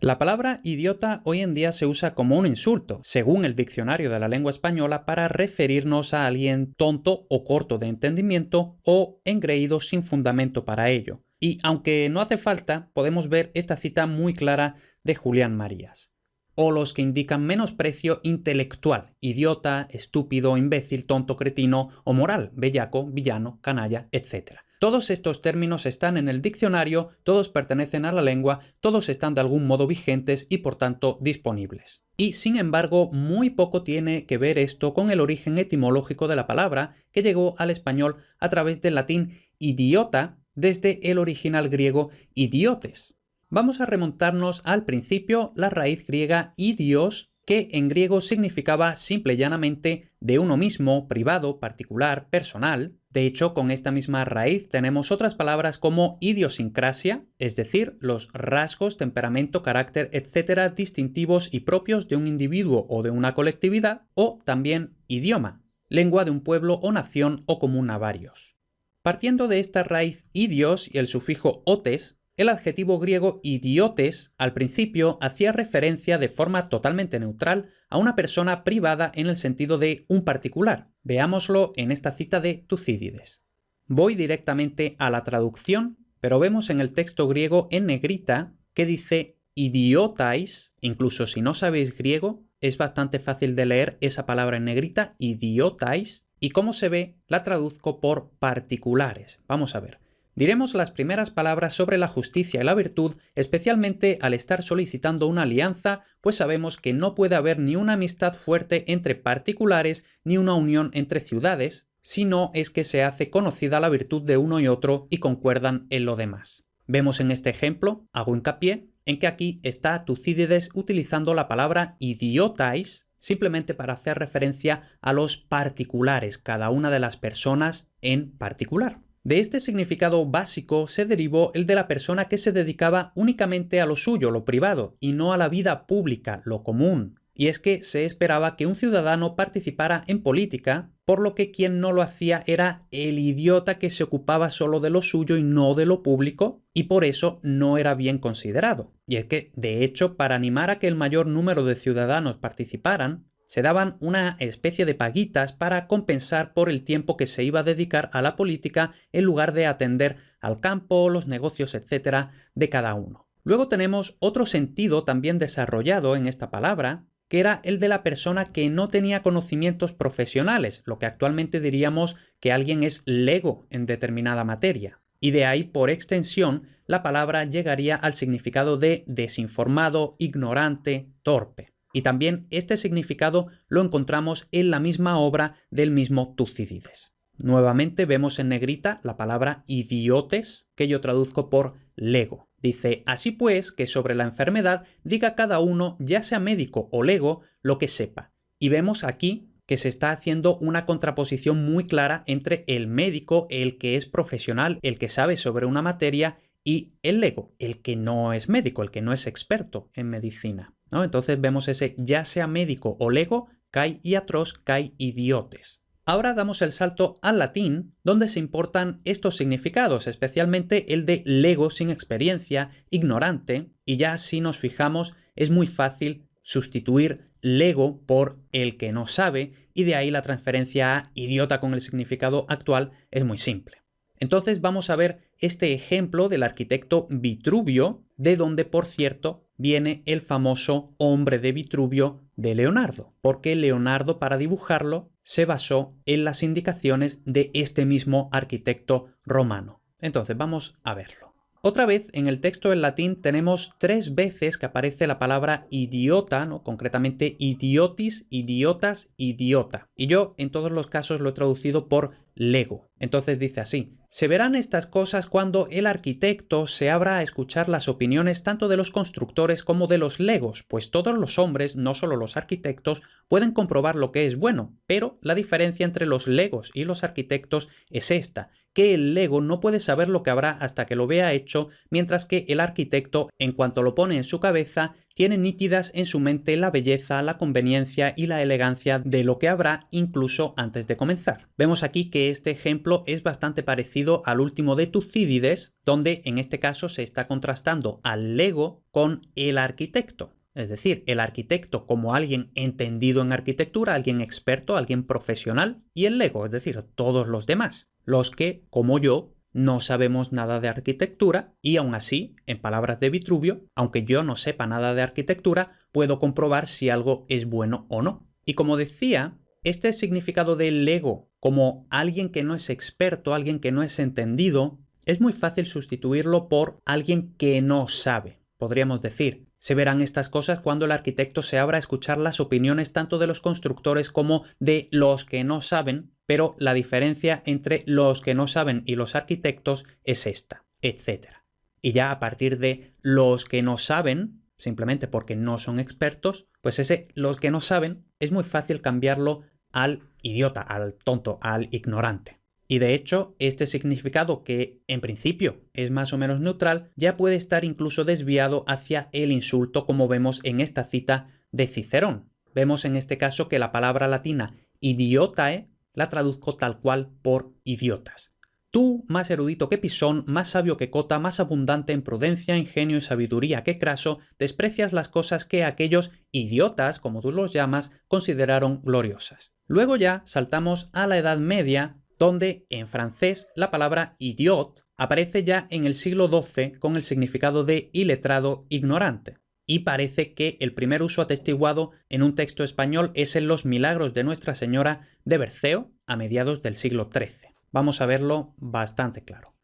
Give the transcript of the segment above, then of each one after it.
La palabra idiota hoy en día se usa como un insulto, según el diccionario de la lengua española, para referirnos a alguien tonto o corto de entendimiento o engreído sin fundamento para ello. Y aunque no hace falta, podemos ver esta cita muy clara de Julián Marías. O los que indican menosprecio intelectual, idiota, estúpido, imbécil, tonto, cretino o moral, bellaco, villano, canalla, etc. Todos estos términos están en el diccionario, todos pertenecen a la lengua, todos están de algún modo vigentes y por tanto disponibles. Y sin embargo, muy poco tiene que ver esto con el origen etimológico de la palabra, que llegó al español a través del latín idiota desde el original griego idiotes. Vamos a remontarnos al principio, la raíz griega idios, que en griego significaba simple y llanamente de uno mismo, privado, particular, personal. De hecho, con esta misma raíz tenemos otras palabras como idiosincrasia, es decir, los rasgos, temperamento, carácter, etcétera, distintivos y propios de un individuo o de una colectividad, o también idioma, lengua de un pueblo o nación o común a varios. Partiendo de esta raíz idios y el sufijo otes, el adjetivo griego idiotes al principio hacía referencia de forma totalmente neutral a una persona privada en el sentido de un particular. Veámoslo en esta cita de Tucídides. Voy directamente a la traducción, pero vemos en el texto griego en negrita que dice idiotais, incluso si no sabéis griego, es bastante fácil de leer esa palabra en negrita, idiotais, y como se ve, la traduzco por particulares. Vamos a ver. Diremos las primeras palabras sobre la justicia y la virtud, especialmente al estar solicitando una alianza, pues sabemos que no puede haber ni una amistad fuerte entre particulares ni una unión entre ciudades, sino es que se hace conocida la virtud de uno y otro y concuerdan en lo demás. Vemos en este ejemplo, hago hincapié, en que aquí está Tucídides utilizando la palabra idiotais simplemente para hacer referencia a los particulares, cada una de las personas en particular. De este significado básico se derivó el de la persona que se dedicaba únicamente a lo suyo, lo privado, y no a la vida pública, lo común. Y es que se esperaba que un ciudadano participara en política, por lo que quien no lo hacía era el idiota que se ocupaba solo de lo suyo y no de lo público, y por eso no era bien considerado. Y es que, de hecho, para animar a que el mayor número de ciudadanos participaran, se daban una especie de paguitas para compensar por el tiempo que se iba a dedicar a la política en lugar de atender al campo, los negocios, etc. de cada uno. Luego tenemos otro sentido también desarrollado en esta palabra, que era el de la persona que no tenía conocimientos profesionales, lo que actualmente diríamos que alguien es lego en determinada materia. Y de ahí, por extensión, la palabra llegaría al significado de desinformado, ignorante, torpe. Y también este significado lo encontramos en la misma obra del mismo Tucídides. Nuevamente vemos en negrita la palabra idiotes, que yo traduzco por lego. Dice, así pues, que sobre la enfermedad diga cada uno, ya sea médico o lego, lo que sepa. Y vemos aquí que se está haciendo una contraposición muy clara entre el médico, el que es profesional, el que sabe sobre una materia, y el lego, el que no es médico, el que no es experto en medicina, ¿no? Entonces vemos ese ya sea médico o lego, kai iatros, kai idiotes. Ahora damos el salto al latín, donde se importan estos significados, especialmente el de lego sin experiencia, ignorante, y ya si nos fijamos es muy fácil sustituir lego por el que no sabe, y de ahí la transferencia a idiota con el significado actual es muy simple. Entonces vamos a ver este ejemplo del arquitecto Vitruvio, de donde, por cierto, viene el famoso hombre de Vitruvio de Leonardo, porque Leonardo, para dibujarlo, se basó en las indicaciones de este mismo arquitecto romano. Entonces vamos a verlo. Otra vez, en el texto en latín tenemos 3 veces que aparece la palabra idiota, ¿no? Concretamente idiotis, idiotas, idiota. Y yo en todos los casos lo he traducido por lego. Entonces dice así: se verán estas cosas cuando el arquitecto se abra a escuchar las opiniones tanto de los constructores como de los legos, pues todos los hombres, no solo los arquitectos, pueden comprobar lo que es bueno, pero la diferencia entre los legos y los arquitectos es esta, que el lego no puede saber lo que habrá hasta que lo vea hecho, mientras que el arquitecto, en cuanto lo pone en su cabeza, tiene nítidas en su mente la belleza, la conveniencia y la elegancia de lo que habrá incluso antes de comenzar. Vemos aquí que este ejemplo es bastante parecido al último de Tucídides, donde en este caso se está contrastando al lego con el arquitecto. Es decir, el arquitecto como alguien entendido en arquitectura, alguien experto, alguien profesional, y el lego, es decir, todos los demás, los que, como yo, no sabemos nada de arquitectura y aún así, en palabras de Vitruvio, aunque yo no sepa nada de arquitectura, puedo comprobar si algo es bueno o no. Y como decía, este significado del lego como alguien que no es experto, alguien que no es entendido, es muy fácil sustituirlo por alguien que no sabe. Podríamos decir, se verán estas cosas cuando el arquitecto se abra a escuchar las opiniones tanto de los constructores como de los que no saben, pero la diferencia entre los que no saben y los arquitectos es esta, etc. Y ya a partir de los que no saben, simplemente porque no son expertos, pues ese los que no saben es muy fácil cambiarlo al idiota, al tonto, al ignorante. Y de hecho, este significado, que en principio es más o menos neutral, ya puede estar incluso desviado hacia el insulto, como vemos en esta cita de Cicerón. Vemos en este caso que la palabra latina idiotae la traduzco tal cual por idiotas. Tú, más erudito que Pisón, más sabio que Cota, más abundante en prudencia, ingenio y sabiduría que Craso, desprecias las cosas que aquellos idiotas, como tú los llamas, consideraron gloriosas. Luego ya saltamos a la Edad Media, donde en francés la palabra idiot aparece ya en el siglo XII con el significado de iletrado, ignorante. Y parece que el primer uso atestiguado en un texto español es en los Milagros de Nuestra Señora de Berceo a mediados del siglo XIII. Vamos a verlo bastante claro.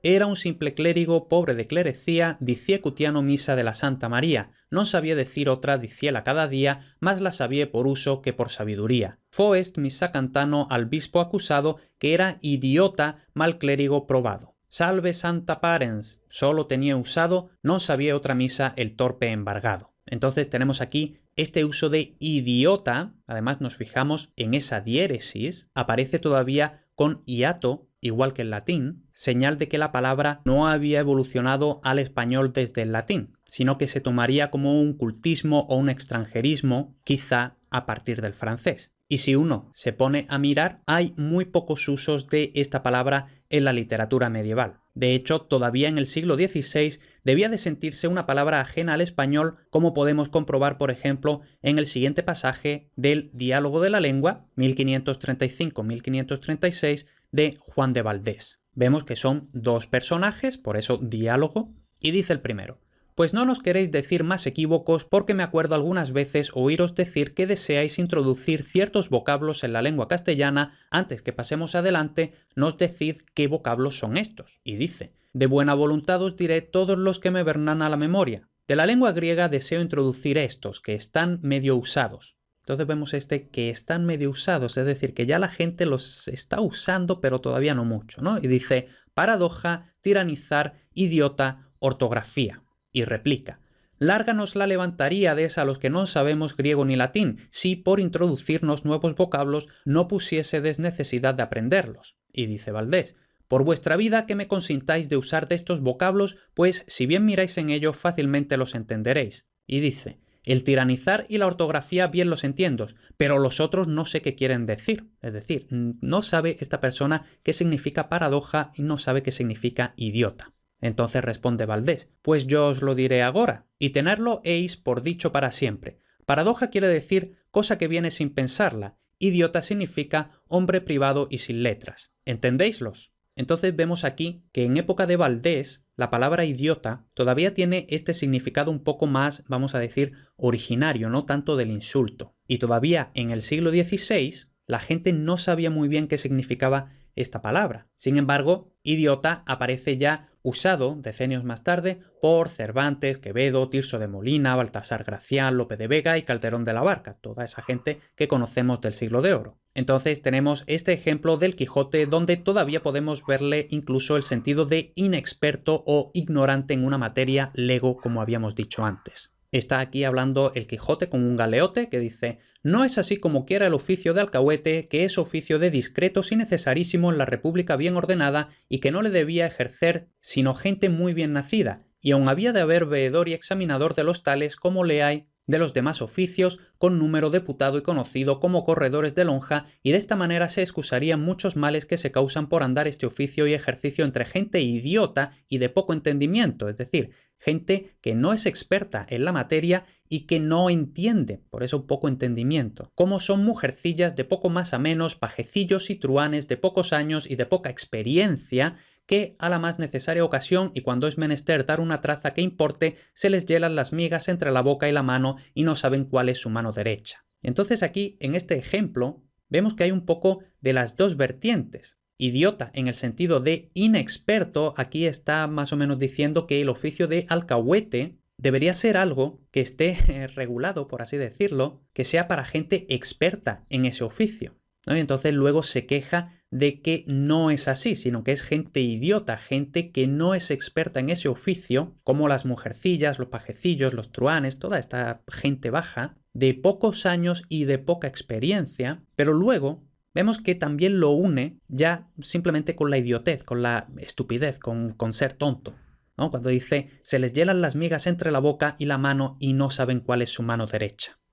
Era un simple clérigo, pobre de clerecía, dicie cutiano misa de la Santa María, non sabía decir otra, diciela cada día, más la sabía por uso que por sabiduría. Foest misa cantano al bispo acusado, que era idiota, mal clérigo probado. Salve Santa Parens, solo tenía usado, non sabía otra misa el torpe embargado. Entonces tenemos aquí este uso de idiota, además nos fijamos en esa diéresis, aparece todavía con hiato, igual que el latín, señal de que la palabra no había evolucionado al español desde el latín, sino que se tomaría como un cultismo o un extranjerismo, quizá a partir del francés. Y si uno se pone a mirar, hay muy pocos usos de esta palabra en la literatura medieval. De hecho, todavía en el siglo XVI debía de sentirse una palabra ajena al español, como podemos comprobar, por ejemplo, en el siguiente pasaje del Diálogo de la Lengua, 1535-1536, de Juan de Valdés. Vemos que son dos personajes, por eso diálogo, y dice el primero: pues no nos queréis decir más equívocos, porque me acuerdo algunas veces oíros decir que deseáis introducir ciertos vocablos en la lengua castellana. Antes que pasemos adelante, nos decid qué vocablos son estos. Y dice: de buena voluntad os diré todos los que me vernan a la memoria. De la lengua griega deseo introducir estos, que están medio usados. Entonces vemos que están medio usados, es decir, que ya la gente los está usando, pero todavía no mucho, ¿no? Y dice: paradoja, tiranizar, idiota, ortografía. Y replica: lárganos la levantaríades a los que no sabemos griego ni latín, si por introducirnos nuevos vocablos no pusiésedes necesidad de aprenderlos. Y dice Valdés: por vuestra vida que me consintáis de usar de estos vocablos, pues si bien miráis en ello fácilmente los entenderéis. Y dice: el tiranizar y la ortografía bien los entiendo, pero los otros no sé qué quieren decir. Es decir, no sabe esta persona qué significa paradoja y no sabe qué significa idiota. Entonces responde Valdés: pues yo os lo diré agora, y tenerlo eis por dicho para siempre. Paradoja quiere decir cosa que viene sin pensarla, idiota significa hombre privado y sin letras. ¿Entendéislos? Entonces vemos aquí que en época de Valdés la palabra idiota todavía tiene este significado un poco más, vamos a decir, originario, no tanto del insulto. Y todavía en el siglo XVI la gente no sabía muy bien qué significaba esta palabra. Sin embargo, idiota aparece ya usado decenios más tarde por Cervantes, Quevedo, Tirso de Molina, Baltasar Gracián, Lope de Vega y Calderón de la Barca, toda esa gente que conocemos del Siglo de Oro. Entonces tenemos este ejemplo del Quijote donde todavía podemos verle incluso el sentido de inexperto o ignorante en una materia lego, como habíamos dicho antes. Está aquí hablando el Quijote con un galeote que dice: «No es así como quiera el oficio de alcahuete, que es oficio de discretos y necesarísimo en la república bien ordenada, y que no le debía ejercer sino gente muy bien nacida, y aun había de haber veedor y examinador de los tales como le hay de los demás oficios, con número deputado y conocido como corredores de lonja, y de esta manera se excusarían muchos males que se causan por andar este oficio y ejercicio entre gente idiota y de poco entendimiento», es decir, gente que no es experta en la materia y que no entiende, por eso poco entendimiento, como son mujercillas de poco más a menos, pajecillos y truanes de pocos años y de poca experiencia, que a la más necesaria ocasión y cuando es menester dar una traza que importe, se les hielan las migas entre la boca y la mano y no saben cuál es su mano derecha. Entonces aquí, en este ejemplo, vemos que hay un poco de las dos vertientes. Idiota en el sentido de inexperto, aquí está más o menos diciendo que el oficio de alcahuete debería ser algo que esté regulado, por así decirlo, que sea para gente experta en ese oficio, ¿no? Y entonces luego se queja de que no es así, sino que es gente idiota, gente que no es experta en ese oficio, como las mujercillas, los pajecillos, los truanes, toda esta gente baja, de pocos años y de poca experiencia, pero luego vemos que también lo une ya simplemente con la idiotez, con la estupidez, con ser tonto, ¿no? Cuando dice: «se les hielan las migas entre la boca y la mano y no saben cuál es su mano derecha».